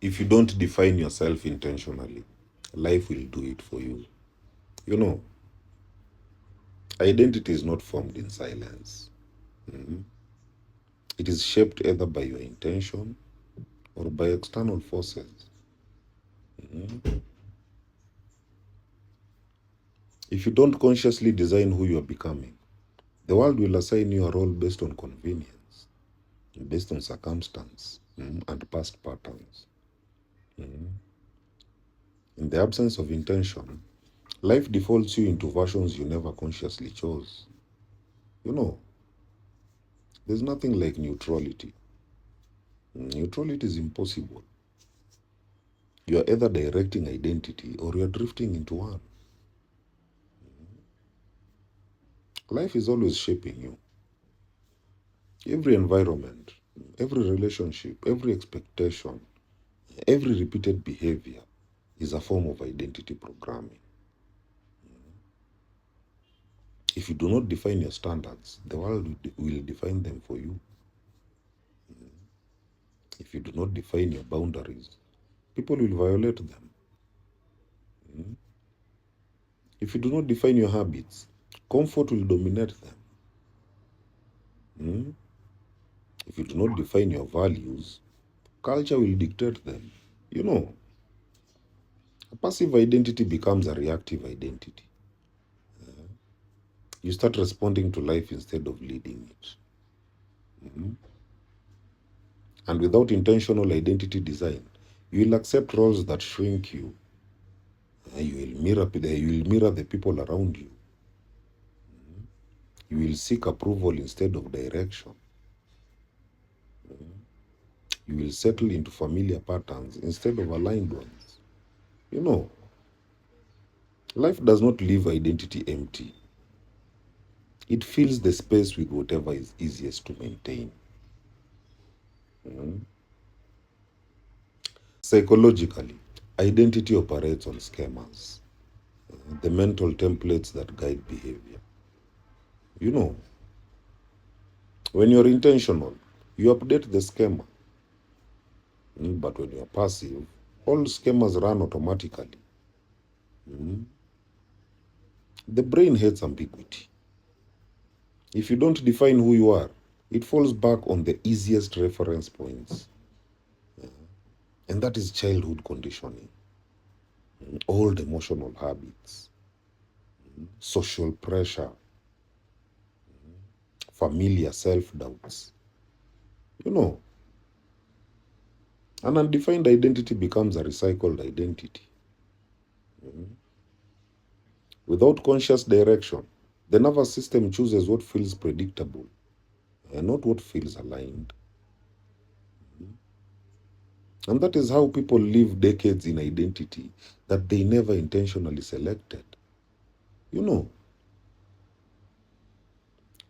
If you don't define yourself intentionally, life will do it for you. You know, identity is not formed in silence. Mhm. It is shaped either by your intention or by external forces. Mhm. If you don't consciously design who you are becoming, the world will assign you a role based on convenience, based on circumstance, and past patterns. Mhm. In the absence of intention, life defaults you into versions you never consciously chose. You know, there's nothing like neutrality. Neutrality is impossible. You are either directing identity or you are drifting into one. Life is always shaping you. Every environment, every relationship, every expectation, every repeated behavior is a form of identity programming. If you do not define your standards, the world will define them for you. If you do not define your boundaries, people will violate them. If you do not define your habits, comfort will dominate them. If you do not define your values, culture will dictate them. You know, a passive identity becomes a reactive identity. You start responding to life instead of leading it. And without intentional identity design, you will accept roles that shrink you. You will mirror the people around you. You will seek approval instead of direction. You will settle into familiar patterns instead of aligned ones. You know, life does not leave identity empty. It fills the space with whatever is easiest to maintain. Mm. Psychologically, identity operates on schemas, the mental templates that guide behavior. You know, when you're intentional, you update the schema. But when you're passive, all schemas run automatically. Mm. The brain hates ambiguity. If you don't define who you are, it falls back on the easiest reference points. And that is childhood conditioning, old emotional habits, social pressure, familiar self doubts. You know, an undefined identity becomes a recycled identity. Without conscious direction, the nervous system chooses what feels predictable and not what feels aligned. And that is how people live decades in identity that they never intentionally selected. You know,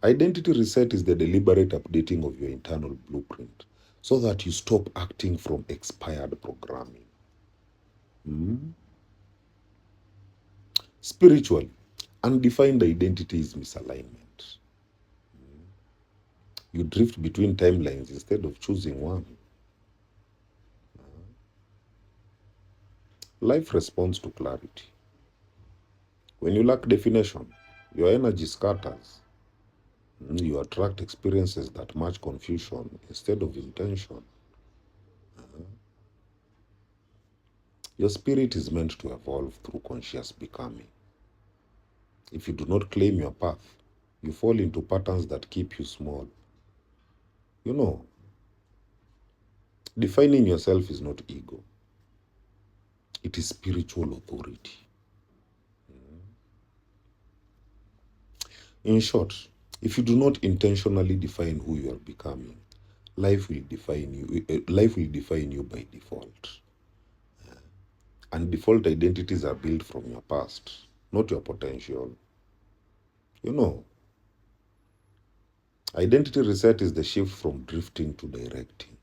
identity reset is the deliberate updating of your internal blueprint so that you stop acting from expired programming. Mm? Spiritually, undefined identity is misalignment. You drift between timelines instead of choosing one. Life responds to clarity. When you lack definition, your energy scatters. You attract experiences that match confusion instead of intention. Your spirit is meant to evolve through conscious becoming. If you do not claim your path, you fall into patterns that keep you small. You know, defining yourself is not ego, it is spiritual authority. In short, if you do not intentionally define who you are becoming, life will define you by default. And default identities are built from your past, not your potential. You know, identity reset is the shift from drifting to directing,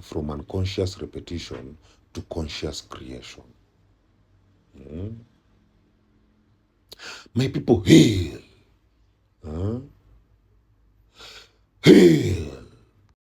from unconscious repetition to conscious creation. Mm. My people, hail! Huh? Hail!